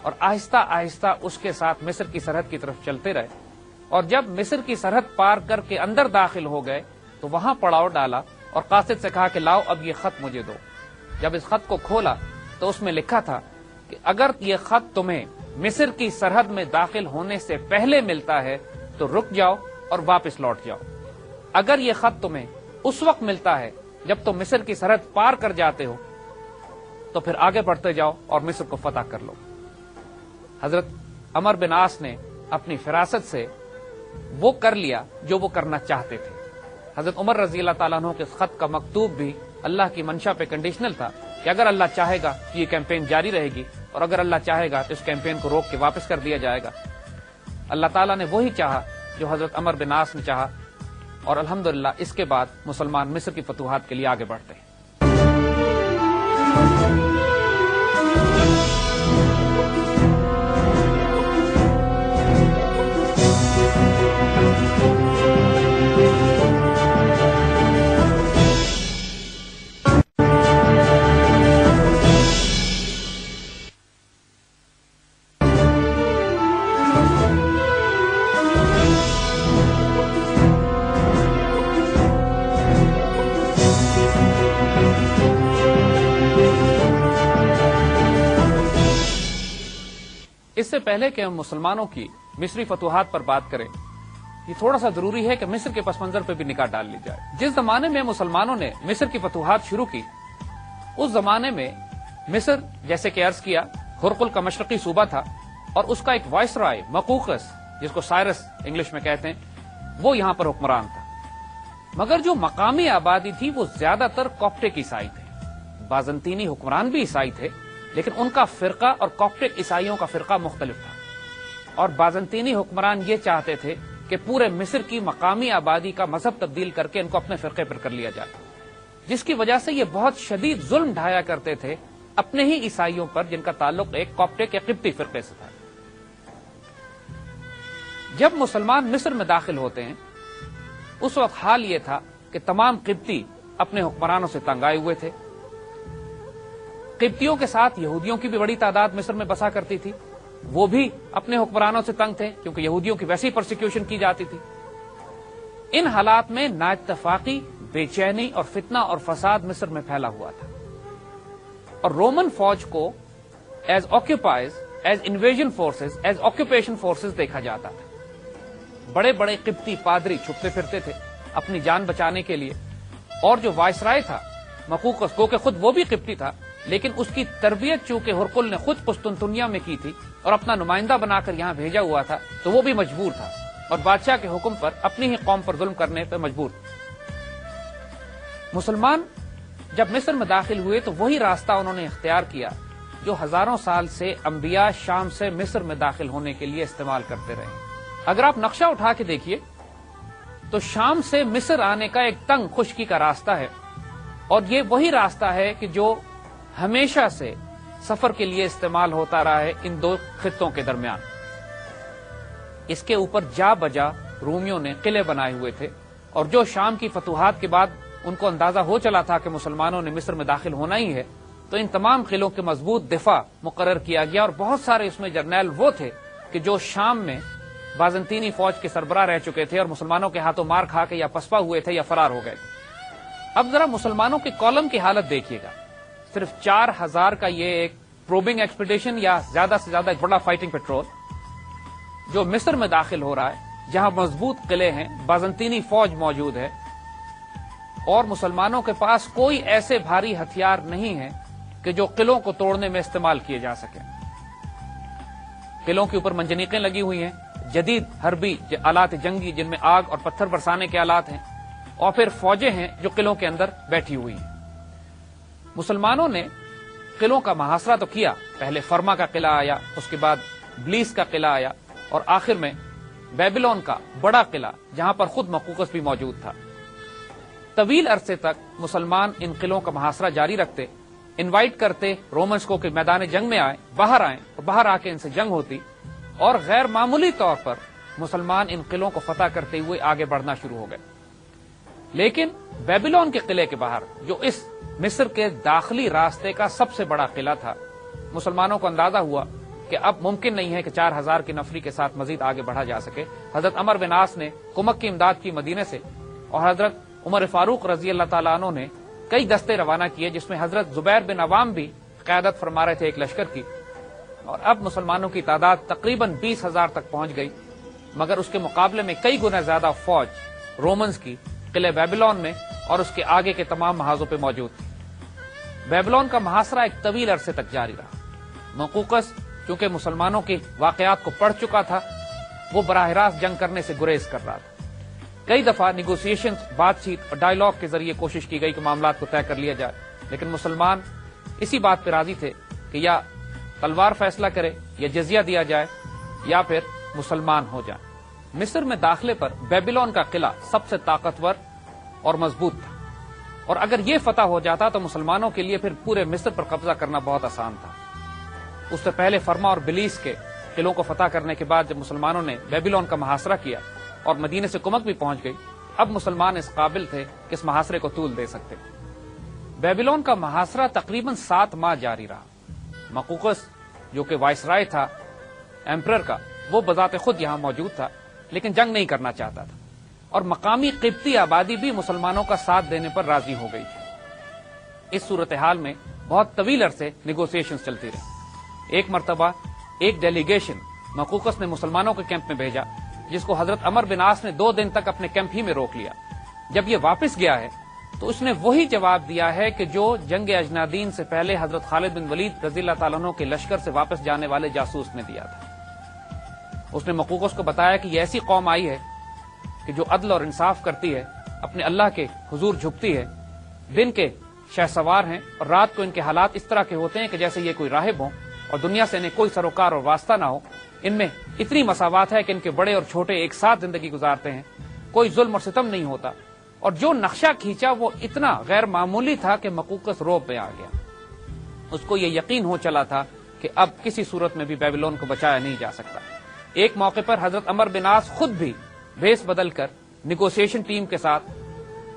اور آہستہ آہستہ اس کے ساتھ مصر کی سرحد کی طرف چلتے رہے. اور جب مصر کی سرحد پار کر کے اندر داخل ہو گئے تو وہاں پڑاؤ ڈالا اور قاصد سے کہا کہ لاؤ اب یہ خط مجھے دو. جب اس خط کو کھولا تو اس میں لکھا تھا کہ اگر یہ خط تمہیں مصر کی سرحد میں داخل ہونے سے پہلے ملتا ہے تو رک جاؤ اور واپس لوٹ جاؤ. اگر یہ خط تمہیں اس وقت ملتا ہے جب تم مصر کی سرحد پار کر جاتے ہو تو پھر آگے بڑھتے جاؤ اور مصر کو فتح کر لو. حضرت عمر بن عاص نے اپنی فراست سے وہ کر لیا جو وہ کرنا چاہتے تھے. حضرت عمر رضی اللہ تعالیٰ عنہ کے خط کا مکتوب بھی اللہ کی منشا پہ کنڈیشنل تھا کہ اگر اللہ چاہے گا تو یہ کیمپین جاری رہے گی اور اگر اللہ چاہے گا تو اس کیمپین کو روک کے واپس کر دیا جائے گا. اللہ تعالیٰ نے وہی چاہا جو حضرت عمر بن عاص نے چاہا اور الحمدللہ اس کے بعد مسلمان مصر کی فتوحات کے لیے آگے بڑھتے ہیں. اس سے پہلے کہ ہم مسلمانوں کی مصری فتوحات پر بات کریں، یہ تھوڑا سا ضروری ہے کہ مصر کے پس منظر پہ بھی نگاہ ڈال لی جائے. جس زمانے میں مسلمانوں نے مصر کی فتوحات شروع کی اس زمانے میں مصر جیسے کہ عرض کیا ہرقل کا مشرقی صوبہ تھا اور اس کا ایک وائس رائے مقوقس جس کو سائرس انگلش میں کہتے ہیں وہ یہاں پر حکمران تھا. مگر جو مقامی آبادی تھی وہ زیادہ تر کوپٹک عیسائی تھے. بازنطینی حکمران بھی عیسائی تھے لیکن ان کا فرقہ اور کوپٹک عیسائیوں کا فرقہ مختلف تھا. اور بازنطینی حکمران یہ چاہتے تھے کہ پورے مصر کی مقامی آبادی کا مذہب تبدیل کر کے ان کو اپنے فرقے پر کر لیا جائے، جس کی وجہ سے یہ بہت شدید ظلم ڈھایا کرتے تھے اپنے ہی عیسائیوں پر جن کا تعلق ایک کوپٹک یا قبطی فرقے سے تھا. جب مسلمان مصر میں داخل ہوتے ہیں اس وقت حال یہ تھا کہ تمام قبطی اپنے حکمرانوں سے تنگ آئے ہوئے تھے. قبطیوں کے ساتھ یہودیوں کی بھی بڑی تعداد مصر میں بسا کرتی تھی، وہ بھی اپنے حکمرانوں سے تنگ تھے کیونکہ یہودیوں کی ویسی پرسیکیوشن کی جاتی تھی. ان حالات میں نااتفاقی، بے چینی اور فتنہ اور فساد مصر میں پھیلا ہوا تھا اور رومن فوج کو as occupies, as invasion forces, as occupation forces دیکھا جاتا تھا. بڑے بڑے قبطی پادری چھپتے پھرتے تھے اپنی جان بچانے کے لیے اور جو وائسرائے تھا مقوقس کو کہ خود وہ بھی قبطی تھا لیکن اس کی تربیت چونکہ ہرقل نے خود قسطنطنیہ میں کی تھی اور اپنا نمائندہ بنا کر یہاں بھیجا ہوا تھا تو وہ بھی مجبور تھا اور بادشاہ کے حکم پر اپنی ہی قوم پر ظلم کرنے پہ مجبور تھا. مسلمان جب مصر میں داخل ہوئے تو وہی راستہ انہوں نے اختیار کیا جو ہزاروں سال سے انبیاء شام سے مصر میں داخل ہونے کے لیے استعمال کرتے رہے. اگر آپ نقشہ اٹھا کے دیکھیے تو شام سے مصر آنے کا ایک تنگ خشکی کا راستہ ہے اور یہ وہی راستہ ہے کہ جو ہمیشہ سے سفر کے لیے استعمال ہوتا رہا ہے ان دو خطوں کے درمیان. اس کے اوپر جا بجا رومیوں نے قلعے بنائے ہوئے تھے اور جو شام کی فتوحات کے بعد ان کو اندازہ ہو چلا تھا کہ مسلمانوں نے مصر میں داخل ہونا ہی ہے، تو ان تمام قلعوں کے مضبوط دفاع مقرر کیا گیا، اور بہت سارے اس میں جرنیل وہ تھے کہ جو شام میں بازنطینی فوج کے سربراہ رہ چکے تھے اور مسلمانوں کے ہاتھوں مار کھا کے یا پسپا ہوئے تھے یا فرار ہو گئے۔ اب ذرا مسلمانوں کے کالم کی حالت دیکھیے گا، صرف 4000 کا یہ ایک پروبنگ ایکسپیڈیشن یا زیادہ سے زیادہ ایک بڑا فائٹنگ پیٹرول جو مصر میں داخل ہو رہا ہے، جہاں مضبوط قلعے ہیں، بازنطینی فوج موجود ہے، اور مسلمانوں کے پاس کوئی ایسے بھاری ہتھیار نہیں ہیں کہ جو قلعوں کو توڑنے میں استعمال کیے جا سکیں۔ قلعوں کے اوپر منجنیقیں لگی ہوئی ہیں، جدید حربی آلات جنگی جن میں آگ اور پتھر برسانے کے آلات ہیں، اور پھر فوجیں ہیں جو قلعوں کے اندر بیٹھی ہوئی ہیں۔ مسلمانوں نے قلعوں کا محاصرہ تو کیا، پہلے فرما کا قلعہ آیا، اس کے بعد بلیس کا قلعہ آیا، اور آخر میں بیبلون کا بڑا قلعہ جہاں پر خود مقوقس بھی موجود تھا۔ طویل عرصے تک مسلمان ان قلعوں کا محاصرہ جاری رکھتے، انوائٹ کرتے رومنس کو کہ میدان جنگ میں آئیں، باہر آئیں، اور باہر آ کے ان سے جنگ ہوتی، اور غیر معمولی طور پر مسلمان ان قلعوں کو فتح کرتے ہوئے آگے بڑھنا شروع ہو گئے۔ لیکن بیبلون کے قلعے کے باہر، جو اس مصر کے داخلی راستے کا سب سے بڑا قلعہ تھا، مسلمانوں کو اندازہ ہوا کہ اب ممکن نہیں ہے کہ 4000 کی نفری کے ساتھ مزید آگے بڑھا جا سکے۔ حضرت عمر بن عاص نے کمک کی امداد کی مدینے سے، اور حضرت عمر فاروق رضی اللہ تعالیٰ عنہ نے کئی دستے روانہ کیے، جس میں حضرت زبیر بن عوام بھی قیادت فرما رہے تھے ایک لشکر کی، اور اب مسلمانوں کی تعداد تقریباً 20,000 تک پہنچ گئی، مگر اس کے مقابلے میں کئی گنا زیادہ فوج رومنز کی قلعہ بیبلون میں اور اس کے آگے کے تمام محاذوں پہ موجود تھی۔ بیبلون کا محاصرہ ایک طویل عرصے تک جاری رہا۔ مقوقس چونکہ مسلمانوں کے واقعات کو پڑھ چکا تھا، وہ براہ راست جنگ کرنے سے گریز کر رہا تھا۔ کئی دفعہ نیگوسیشن، بات چیت اور ڈائیلاگ کے ذریعے کوشش کی گئی کہ معاملات کو طے کر لیا جائے، لیکن مسلمان اسی بات پہ راضی تھے کہ یا تلوار فیصلہ کرے، یا جزیہ دیا جائے، یا پھر مسلمان ہو جائیں۔ مصر میں داخلے پر بیبلون کا قلعہ سب سے طاقتور اور مضبوط تھا، اور اگر یہ فتح ہو جاتا تو مسلمانوں کے لیے پھر پورے مصر پر قبضہ کرنا بہت آسان تھا۔ اس سے پہلے فرما اور بلیس کے قلعوں کو فتح کرنے کے بعد جب مسلمانوں نے بیبلون کا محاصرہ کیا اور مدینے سے کمک بھی پہنچ گئی، اب مسلمان اس قابل تھے کہ اس محاصرے کو طول دے سکتے۔ بیبلون کا محاصرہ تقریباً 7 ماہ جاری رہا۔ مقوقس جو کہ وائسرائے تھا ایمپرر کا، وہ بذات خود یہاں موجود تھا، لیکن جنگ نہیں کرنا چاہتا تھا، اور مقامی قبطی آبادی بھی مسلمانوں کا ساتھ دینے پر راضی ہو گئی تھی۔ اس صورتحال میں بہت طویل عرصے نیگوسیشنز چلتی رہی۔ ایک مرتبہ ایک ڈیلیگیشن مقوقس نے مسلمانوں کے کیمپ میں بھیجا، جس کو حضرت عمر بن عاص نے 2 دن تک اپنے کیمپ ہی میں روک لیا۔ جب یہ واپس گیا ہے تو اس نے وہی جواب دیا ہے کہ جو جنگ اجنادین سے پہلے حضرت خالد بن ولید رضی اللہ تعالیٰ عنہ کے لشکر سے واپس جانے والے جاسوس نے دیا تھا۔ اس نے مقوقس کو بتایا کہ یہ ایسی قوم آئی ہے کہ جو عدل اور انصاف کرتی ہے، اپنے اللہ کے حضور جھکتی ہے، دن کے شہ سوار ہیں اور رات کو ان کے حالات اس طرح کے ہوتے ہیں کہ جیسے یہ کوئی راہب ہوں اور دنیا سے انہیں کوئی سروکار اور واسطہ نہ ہو۔ ان میں اتنی مساوات ہے کہ ان کے بڑے اور چھوٹے ایک ساتھ زندگی گزارتے ہیں، کوئی ظلم اور ستم نہیں ہوتا۔ اور جو نقشہ کھینچا وہ اتنا غیر معمولی تھا کہ مقوقس روب میں آ گیا۔ اس کو یہ یقین ہو چلا تھا کہ اب کسی صورت میں بھی بیبلون کو بچایا نہیں جا سکتا۔ ایک موقع پر حضرت عمر بن عاص خود بھی بھیس بدل کر نیگوسیشن ٹیم کے ساتھ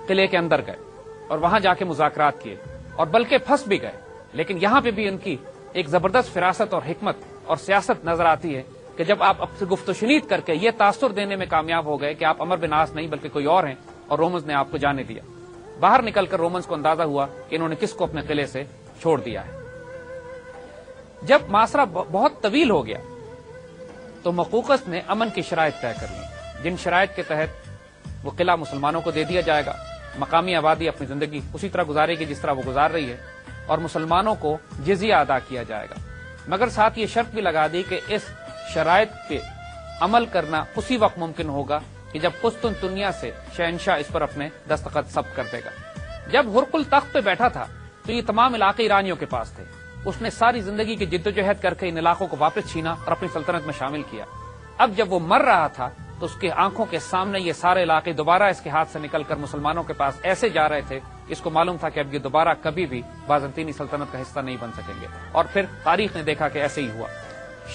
قلعے کے اندر گئے اور وہاں جا کے مذاکرات کیے، اور بلکہ پھنس بھی گئے، لیکن یہاں پہ بھی ان کی ایک زبردست فراست اور حکمت اور سیاست نظر آتی ہے کہ جب آپ اب سے گفت و شنید کر کے یہ تاثر دینے میں کامیاب ہو گئے کہ آپ عمر بن عاص نہیں بلکہ کوئی اور ہیں، اور رومنز نے آپ کو جانے دیا۔ باہر نکل کر رومنز کو اندازہ ہوا کہ انہوں نے کس کو اپنے قلعے سے چھوڑ دیا ہے۔ جب محاصرہ بہت طویل ہو گیا تو مقوقس نے امن کی شرائط طے کر لی، جن شرائط کے تحت وہ قلعہ مسلمانوں کو دے دیا جائے گا، مقامی آبادی اپنی زندگی اسی طرح گزارے گی جس طرح وہ گزار رہی ہے، اور مسلمانوں کو جزیہ ادا کیا جائے گا، مگر ساتھ یہ شرط بھی لگا دی کہ اس شرائط پہ عمل کرنا اسی وقت ممکن ہوگا کہ جب قسطنطنیہ سے شہنشاہ اس پر اپنے دستخط ثبت کر دے گا۔ جب ہرقل تخت پہ بیٹھا تھا تو یہ تمام علاقے ایرانیوں کے پاس تھے۔ اس نے ساری زندگی کی جدوجہد کر کے ان علاقوں کو واپس چھینا اور اپنی سلطنت میں شامل کیا۔ اب جب وہ مر رہا تھا تو اس کے آنکھوں کے سامنے یہ سارے علاقے دوبارہ اس کے ہاتھ سے نکل کر مسلمانوں کے پاس ایسے جا رہے تھے، اس کو معلوم تھا کہ اب یہ دوبارہ کبھی بھی بازنطینی سلطنت کا حصہ نہیں بن سکیں گے، اور پھر تاریخ نے دیکھا کہ ایسے ہی ہوا۔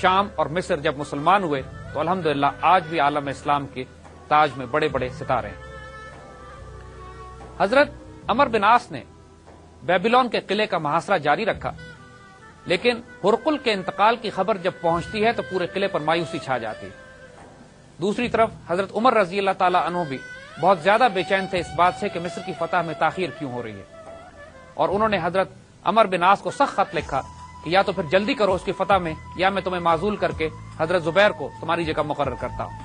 شام اور مصر جب مسلمان ہوئے تو الحمدللہ آج بھی عالم اسلام کے تاج میں بڑے بڑے ستارے ہیں۔ حضرت عمر بن عاص نے بیبیلون کے قلعے کا محاصرہ جاری رکھا، لیکن ہرقل کے انتقال کی خبر جب پہنچتی ہے تو پورے قلعے پر مایوسی چھا جاتی ہے۔ دوسری طرف حضرت عمر رضی اللہ تعالی عنہ بھی بہت زیادہ بے چین تھے اس بات سے کہ مصر کی فتح میں تاخیر کیوں ہو رہی ہے، اور انہوں نے حضرت عمر بن عاص کو سخت خط لکھا کہ یا تو پھر جلدی کرو اس کی فتح میں، یا میں تمہیں معزول کر کے حضرت زبیر کو تمہاری جگہ مقرر کرتا ہوں۔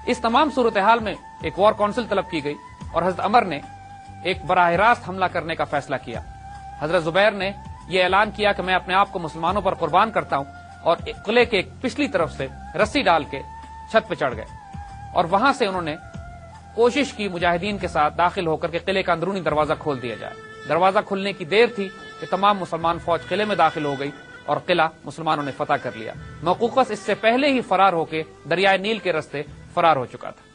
اس تمام صورتحال میں ایک وار کونسل طلب کی گئی اور حضرت عمر نے ایک براہ راست حملہ کرنے کا فیصلہ کیا۔ حضرت زبیر نے یہ اعلان کیا کہ میں اپنے آپ کو مسلمانوں پر قربان کرتا ہوں، اور قلعے کے پچھلی طرف سے رسی ڈال کے چھت پہ چڑھ گئے، اور وہاں سے انہوں نے کوشش کی مجاہدین کے ساتھ داخل ہو کر کے قلعے کا اندرونی دروازہ کھول دیا جائے۔ دروازہ کھلنے کی دیر تھی کہ تمام مسلمان فوج قلعے میں داخل ہو گئی اور قلعہ مسلمانوں نے فتح کر لیا۔ موقوقس اس سے پہلے ہی فرار ہو کے دریائے نیل کے راستے فرار ہو چکا تھا۔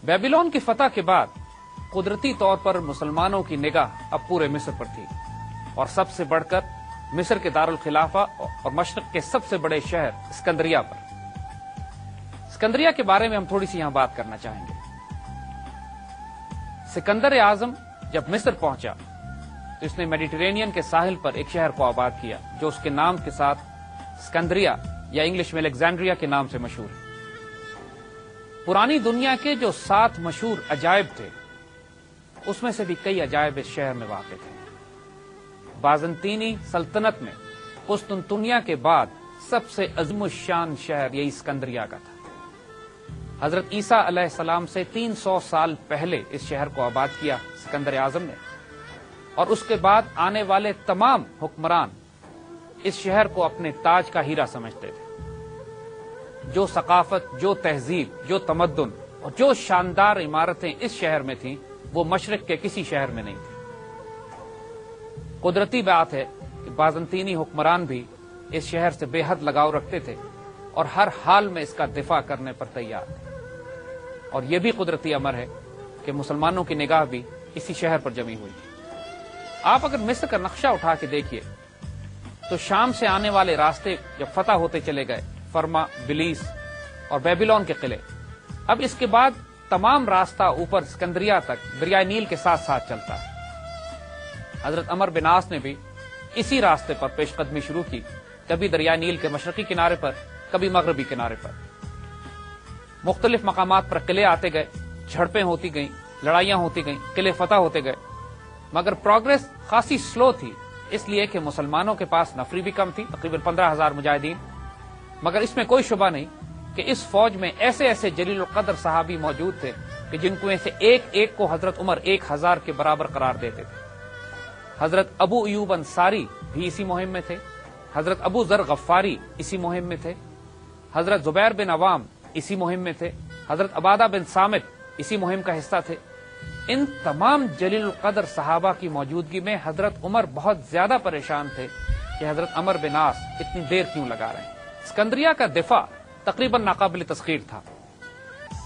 بیبیلون کی فتح کے بعد قدرتی طور پر مسلمانوں کی نگاہ اب پورے مصر پر تھی، اور سب سے بڑھ کر مصر کے دارالخلافہ اور مشرق کے سب سے بڑے شہر اسکندریہ پر۔ اسکندریہ کے بارے میں ہم تھوڑی سی یہاں بات کرنا چاہیں گے۔ سکندر اعظم جب مصر پہنچا تو اس نے میڈیٹرینین کے ساحل پر ایک شہر کو آباد کیا جو اس کے نام کے ساتھ اسکندریہ یا انگلش میں الیگزینڈریا کے نام سے مشہور ہے۔ پرانی دنیا کے جو 7 مشہور عجائب تھے اس میں سے بھی کئی عجائب اس شہر میں واقع تھے۔ بازنطینی سلطنت میں قسطنطنیہ کے بعد سب سے عظیم الشان شہر یہی اسکندریہ کا تھا۔ حضرت عیسیٰ علیہ السلام سے 300 سال پہلے اس شہر کو آباد کیا سکندر اعظم نے، اور اس کے بعد آنے والے تمام حکمران اس شہر کو اپنے تاج کا ہیرا سمجھتے تھے۔ جو ثقافت، جو تہذیب، جو تمدن اور جو شاندار عمارتیں اس شہر میں تھیں وہ مشرق کے کسی شہر میں نہیں تھی۔ قدرتی بات ہے کہ بازنطینی حکمران بھی اس شہر سے بے حد لگاؤ رکھتے تھے اور ہر حال میں اس کا دفاع کرنے پر تیار تھے، اور یہ بھی قدرتی امر ہے کہ مسلمانوں کی نگاہ بھی اسی شہر پر جمی ہوئی تھی۔ آپ اگر مصر کا نقشہ اٹھا کے دیکھیے تو شام سے آنے والے راستے جب فتح ہوتے چلے گئے، فرما، بلیس اور بیبیلون کے قلعے، اب اس کے بعد تمام راستہ اوپر اسکندریہ تک دریائے نیل کے ساتھ ساتھ چلتا ہے۔ حضرت عمر بن عاص نے بھی اسی راستے پر پیش قدمی شروع کی، کبھی دریائے نیل کے مشرقی کنارے پر، کبھی مغربی کنارے پر۔ مختلف مقامات پر قلعے آتے گئے، جھڑپیں ہوتی گئیں، لڑائیاں ہوتی گئیں، قلعے فتح ہوتے گئے، مگر پروگرس خاصی سلو تھی، اس لیے کہ مسلمانوں کے پاس نفری بھی کم تھی، تقریباً 15,000 مجاہدین۔ مگر اس میں کوئی شبہ نہیں کہ اس فوج میں ایسے ایسے جلیل القدر صحابی موجود تھے کہ جن میں سے ایک ایک کو حضرت عمر 1000 کے برابر قرار دیتے تھے۔ حضرت ابو ایوب انصاری بھی اسی مہم میں تھے، حضرت ابو ذر غفاری اسی مہم میں تھے، حضرت زبیر بن عوام اسی مہم میں تھے، حضرت عبادہ بن صامت اسی مہم کا حصہ تھے۔ ان تمام جلیل القدر صحابہ کی موجودگی میں حضرت عمر بہت زیادہ پریشان تھے کہ حضرت عمر بن عاص اتنی دیر کیوں لگا رہے ہیں۔ اسکندریہ کا دفاع تقریباً ناقابل تسخیر تھا۔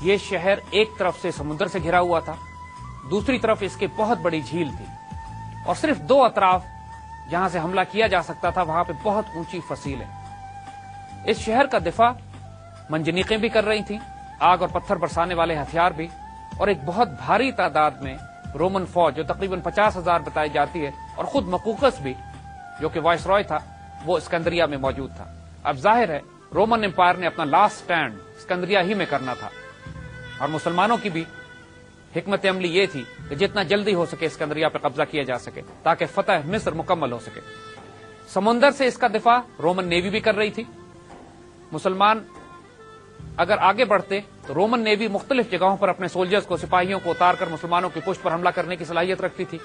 یہ شہر ایک طرف سے سمندر سے گھرا ہوا تھا، دوسری طرف اس کی بہت بڑی جھیل تھی، اور صرف 2 اطراف جہاں سے حملہ کیا جا سکتا تھا وہاں پہ بہت اونچی فصیلیں۔ اس شہر کا دفاع منجنیقیں بھی کر رہی تھیں، آگ اور پتھر برسانے والے ہتھیار بھی، اور ایک بہت بھاری تعداد میں رومن فوج جو تقریباً 50,000 بتائی جاتی ہے، اور خود مقوقس بھی جو کہ وائس رائے تھا وہ اسکندریہ میں موجود تھا۔ اب ظاہر ہے رومن امپائر نے اپنا لاسٹ سٹینڈ اسکندریہ ہی میں کرنا تھا، اور مسلمانوں کی بھی حکمت عملی یہ تھی کہ جتنا جلدی ہو سکے اسکندریہ پہ قبضہ کیا جا سکے تاکہ فتح مصر مکمل ہو سکے۔ سمندر سے اس کا دفاع رومن نیوی بھی کر رہی تھی۔ مسلمان اگر آگے بڑھتے تو رومن نیوی مختلف جگہوں پر اپنے سولجرز کو، سپاہیوں کو اتار کر مسلمانوں کی پشت پر حملہ کرنے کی صلاحیت رکھتی تھی۔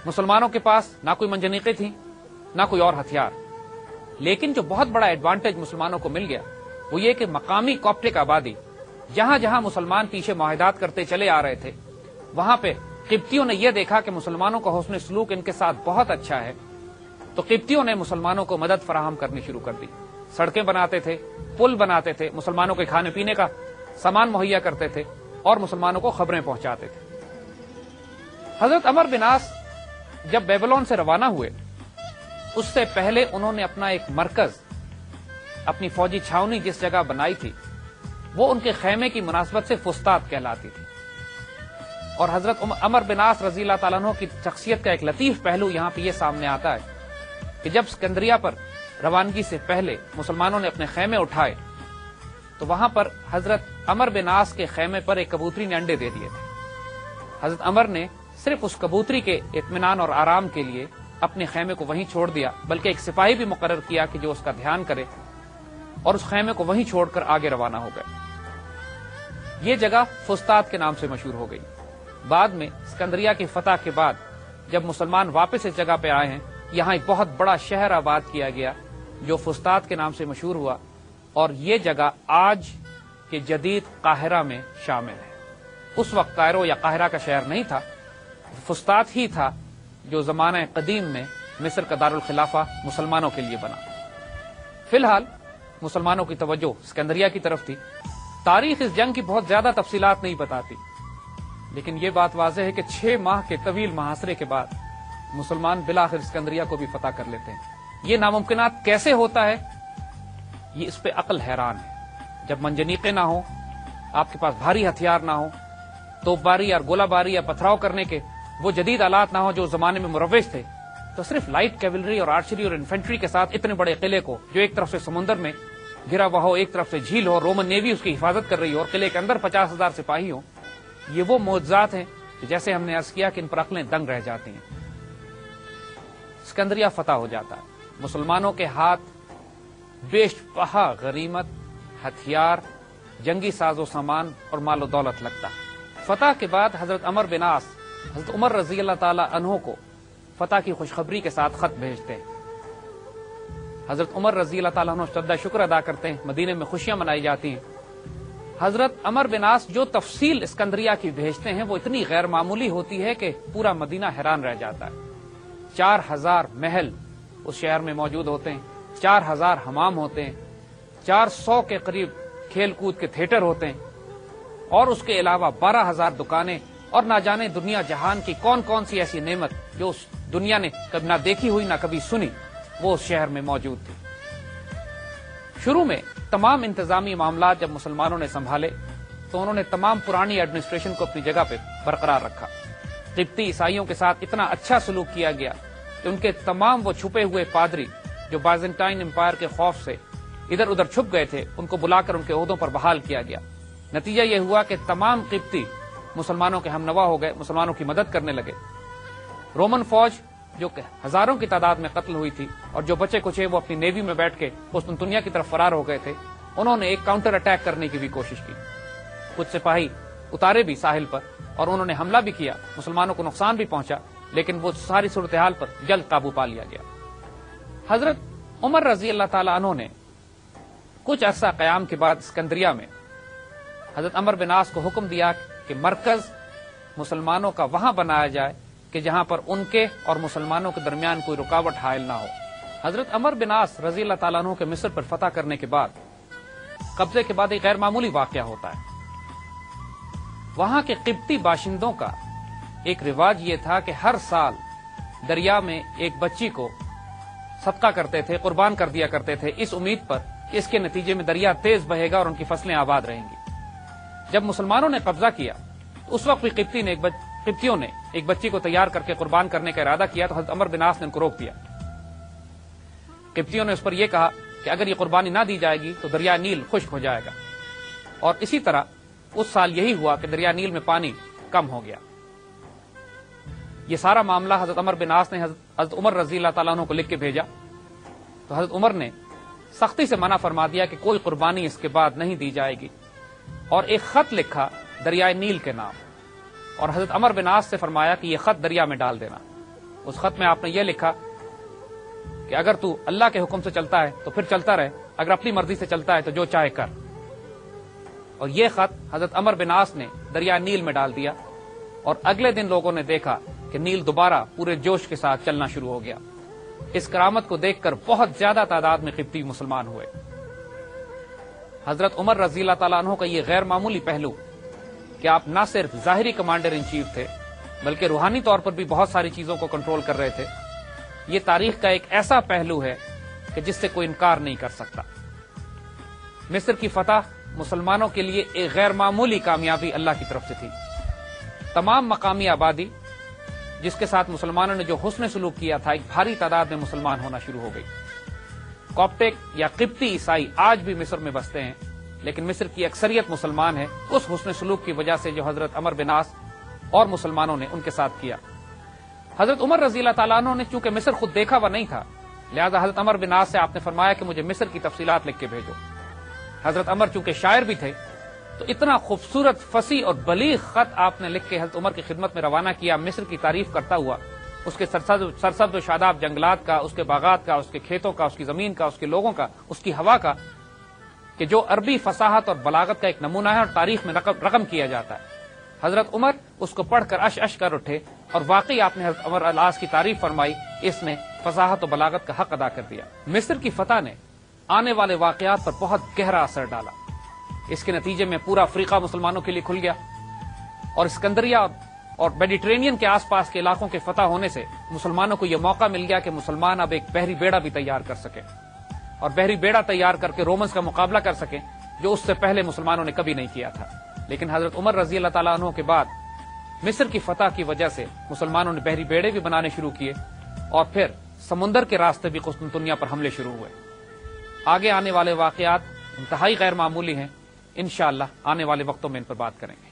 مسلمانوں کے پاس نہ کوئی منجنیقیں تھیں، نہ کوئی اور ہتھیار، لیکن جو بہت بڑا ایڈوانٹیج مسلمانوں کو مل گیا وہ یہ کہ مقامی کوپٹک آبادی جہاں جہاں مسلمان پیچھے معاہدات کرتے چلے آ رہے تھے وہاں پہ قبطیوں نے یہ دیکھا کہ مسلمانوں کا حسن سلوک ان کے ساتھ بہت اچھا ہے، تو قبطیوں نے مسلمانوں کو مدد فراہم کرنی شروع کر دی۔ سڑکیں بناتے تھے، پل بناتے تھے، مسلمانوں کے کھانے پینے کا سامان مہیا کرتے تھے، اور مسلمانوں کو خبریں پہنچاتے تھے۔ حضرت عمر بن عاص جب بیبلون سے روانہ ہوئے اس سے پہلے انہوں نے اپنا ایک مرکز، اپنی فوجی چھاونی جس جگہ بنائی تھی وہ ان کے خیمے کی مناسبت سے فسطاط کہلاتی تھی۔ اور حضرت عمر بن عاص رضی اللہ تعالیٰ عنہ کی شخصیت کا ایک لطیف پہلو یہاں پہ یہ سامنے آتا ہے کہ جب اسکندریہ پر روانگی سے پہلے مسلمانوں نے اپنے خیمے اٹھائے تو وہاں پر حضرت عمر بن عاص کے خیمے پر ایک کبوتری نے انڈے دے دیے تھے۔ حضرت عمر نے صرف اس کبوتری کے اطمینان اور آرام کے لیے اپنے خیمے کو وہیں چھوڑ دیا، بلکہ ایک سپاہی بھی مقرر کیا کہ جو اس کا دھیان کرے، اور اس خیمے کو وہیں چھوڑ کر آگے روانہ ہو گئے۔ یہ جگہ فسطاط کے نام سے مشہور ہو گئی۔ بعد میں اسکندریہ کی فتح کے بعد جب مسلمان واپس اس جگہ پہ آئے ہیں، یہاں ایک بہت بڑا شہر آباد کیا گیا جو فسطاط کے نام سے مشہور ہوا، اور یہ جگہ آج کے جدید قاہرہ میں شامل ہے۔ اس وقت کائرو یا قاہرہ کا شہر نہیں تھا، فسطاط ہی تھا جو زمانہ قدیم میں مصر کا دارالخلافہ مسلمانوں کے لیے بنا۔ فی الحال مسلمانوں کی توجہ اسکندریہ کی طرف تھی۔ تاریخ اس جنگ کی بہت زیادہ تفصیلات نہیں بتاتی، لیکن یہ بات واضح ہے کہ 6 ماہ کے طویل محاصرے کے بعد مسلمان بالآخر اسکندریہ کو بھی فتح کر لیتے ہیں۔ یہ ناممکنات کیسے ہوتا ہے، یہ اس پہ عقل حیران ہے۔ جب منجنیقیں نہ ہوں، آپ کے پاس بھاری ہتھیار نہ ہوں، توپ باری اور گولہ باری یا پتھراؤ کرنے کے وہ جدید آلات نہ ہوں جو زمانے میں مروج تھے، تو صرف لائٹ کیولری اور آرچری اور انفینٹری کے ساتھ اتنے بڑے قلعے کو، جو ایک طرف سے سمندر میں گھرا ہوا ہو، ایک طرف سے جھیل ہو، رومن نیوی اس کی حفاظت کر رہی ہو، اور قلعے کے اندر 50,000 سپاہی ہوں، یہ وہ معجزات ہیں کہ جیسے ہم نے عرض کیا کہ ان پر عقلیں دنگ رہ جاتی ہیں۔ اسکندریہ فتح ہو جاتا ہے، مسلمانوں کے ہاتھ بیش بہا غنیمت، ہتھیار، جنگی ساز و سامان اور مال و دولت لگتا ہے۔ فتح کے بعد حضرت عمر بن عاص حضرت عمر رضی اللہ تعالی عنہ کو فتح کی خوشخبری کے ساتھ خط بھیجتے ہیں۔ حضرت عمر رضی اللہ تعالیٰ عنہ سجدہ شکر ادا کرتے ہیں، مدینے میں خوشیاں منائی جاتی ہیں۔ حضرت عمر بن عاص جو تفصیل اسکندریہ کی بھیجتے ہیں وہ اتنی غیر معمولی ہوتی ہے کہ پورا مدینہ حیران رہ جاتا ہے۔ 4000 محل اس شہر میں موجود ہوتے ہیں، 4000 حمام ہوتے ہیں، 400 کے قریب کھیل کود کے تھیٹر ہوتے ہیں، اور اس کے علاوہ 12,000 دکانیں، اور نہ جانے دنیا جہان کی کون کون سی ایسی نعمت جو اس دنیا نے کبھی نہ دیکھی ہوئی نہ کبھی سنی، وہ اس شہر میں موجود تھی۔ شروع میں تمام انتظامی معاملات جب مسلمانوں نے سنبھالے تو انہوں نے تمام پرانی ایڈمنسٹریشن کو اپنی جگہ پہ برقرار رکھا۔ قبطی عیسائیوں کے ساتھ اتنا اچھا سلوک کیا گیا کہ ان کے تمام وہ چھپے ہوئے پادری جو بائزنٹائن امپائر کے خوف سے ادھر ادھر چھپ گئے تھے، ان کو بلا کر ان کے عہدوں پر بحال کیا گیا۔ نتیجہ یہ ہوا کہ تمام قبطی مسلمانوں کے ہم نوا ہو گئے، مسلمانوں کی مدد کرنے لگے۔ رومن فوج جو کہ ہزاروں کی تعداد میں قتل ہوئی تھی، اور جو بچے کچھ وہ اپنی نیوی میں بیٹھ کے قسطنطنیہ کی طرف فرار ہو گئے تھے، انہوں نے ایک کاؤنٹر اٹیک کرنے کی بھی کوشش کی۔ کچھ سپاہی اتارے بھی ساحل پر اور انہوں نے حملہ بھی کیا، مسلمانوں کو نقصان بھی پہنچا، لیکن وہ ساری صورتحال پر جلد قابو پا لیا گیا۔ حضرت عمر رضی اللہ تعالی عنہ نے کچھ عرصہ قیام کے بعد اسکندریہ میں حضرت عمر بن عاص کو حکم دیا کہ مرکز مسلمانوں کا وہاں بنایا جائے کہ جہاں پر ان کے اور مسلمانوں کے درمیان کوئی رکاوٹ حائل نہ ہو۔ حضرت عمر بن عاص رضی اللہ تعالیٰ عنہ کے مصر پر فتح کرنے کے بعد قبضے کے بعد ایک غیر معمولی واقعہ ہوتا ہے۔ وہاں کے قبطی باشندوں کا ایک رواج یہ تھا کہ ہر سال دریا میں ایک بچی کو صدقہ کرتے تھے، قربان کر دیا کرتے تھے، اس امید پر کہ اس کے نتیجے میں دریا تیز بہے گا اور ان کی فصلیں آباد رہیں گی۔ جب مسلمانوں نے قبضہ کیا تو اس وقت بھی قبطیوں نے ایک بچی کو تیار کر کے قربان کرنے کا ارادہ کیا، تو حضرت عمر بن عاص نے ان کو روک دیا۔ قبطیوں نے اس پر یہ کہا کہ اگر یہ قربانی نہ دی جائے گی تو دریا نیل خشک ہو جائے گا، اور اسی طرح اس سال یہی ہوا کہ دریا نیل میں پانی کم ہو گیا۔ یہ سارا معاملہ حضرت عمر بن عاص نے حضرت عمر رضی اللہ تعالیٰ عنہ کو لکھ کے بھیجا، تو حضرت عمر نے سختی سے منع فرما دیا کہ کوئی قربانی اس کے بعد نہیں دی جائے گی، اور ایک خط لکھا دریائے نیل کے نام، اور حضرت عمر بن عاص سے فرمایا کہ یہ خط دریا میں ڈال دینا۔ اس خط میں آپ نے یہ لکھا کہ اگر تو اللہ کے حکم سے چلتا ہے تو پھر چلتا رہے، اگر اپنی مرضی سے چلتا ہے تو جو چاہے کر۔ اور یہ خط حضرت عمر بن عاص نے دریا نیل میں ڈال دیا، اور اگلے دن لوگوں نے دیکھا کہ نیل دوبارہ پورے جوش کے ساتھ چلنا شروع ہو گیا۔ اس کرامت کو دیکھ کر بہت زیادہ تعداد میں قبطی مسلمان ہوئے۔ حضرت عمر رضی اللہ تعالیٰ عنہ کا یہ غیر معمولی پہلو کہ آپ نہ صرف ظاہری کمانڈر ان چیف تھے بلکہ روحانی طور پر بھی بہت ساری چیزوں کو کنٹرول کر رہے تھے. یہ تاریخ کا ایک ایسا پہلو ہے کہ جس سے کوئی انکار نہیں کر سکتا. مصر کی فتح مسلمانوں کے لیے ایک غیر معمولی کامیابی اللہ کی طرف سے تھی. تمام مقامی آبادی جس کے ساتھ مسلمانوں نے جو حسن سلوک کیا تھا، ایک بھاری تعداد میں مسلمان ہونا شروع ہو گئی. کاپٹک یا قبطی عیسائی آج بھی مصر میں بستے ہیں، لیکن مصر کی اکثریت مسلمان ہے اس حسن سلوک کی وجہ سے جو حضرت عمر بن عاص اور مسلمانوں نے ان کے ساتھ کیا. حضرت عمر رضی اللہ تعالیٰ عنہ نے چونکہ مصر خود دیکھا ہوا نہیں تھا، لہذا حضرت عمر بن عاص سے آپ نے فرمایا کہ مجھے مصر کی تفصیلات لکھ کے بھیجو. حضرت عمر چونکہ شاعر بھی تھے تو اتنا خوبصورت، فصیح اور بلیغ خط آپ نے لکھ کے حضرت عمر کی خدمت میں روانہ کیا، مصر کی تعریف کرتا ہوا، اس کے سرسبز و شاداب جنگلات کا، اس کے باغات کا، اس کے کھیتوں کا، اس کی زمین کا، اس کے لوگوں کا، اس کی ہوا کا، کہ جو عربی فصاحت اور بلاغت کا ایک نمونہ ہے اور تاریخ میں رقم کیا جاتا ہے. حضرت عمر اس کو پڑھ کر اش کر اٹھے اور واقعی آپ نے حضرت عمر العاص کی تعریف فرمائی، اس نے فصاحت و بلاغت کا حق ادا کر دیا. مصر کی فتح نے آنے والے واقعات پر بہت گہرا اثر ڈالا. اس کے نتیجے میں پورا افریقہ مسلمانوں کے لیے کھل گیا اور اسکندریہ اور میڈیٹرینین کے آس پاس کے علاقوں کے فتح ہونے سے مسلمانوں کو یہ موقع مل گیا کہ مسلمان اب ایک بحری بیڑا بھی تیار کر سکیں اور بحری بیڑا تیار کر کے رومنز کا مقابلہ کر سکیں، جو اس سے پہلے مسلمانوں نے کبھی نہیں کیا تھا. لیکن حضرت عمر رضی اللہ تعالیٰ عنہ کے بعد مصر کی فتح کی وجہ سے مسلمانوں نے بحری بیڑے بھی بنانے شروع کیے اور پھر سمندر کے راستے بھی قسطنطنیہ پر حملے شروع ہوئے. آگے آنے والے واقعات انتہائی غیر معمولی ہیں، انشاءاللہ آنے والے وقتوں میں ان پر بات کریں گے.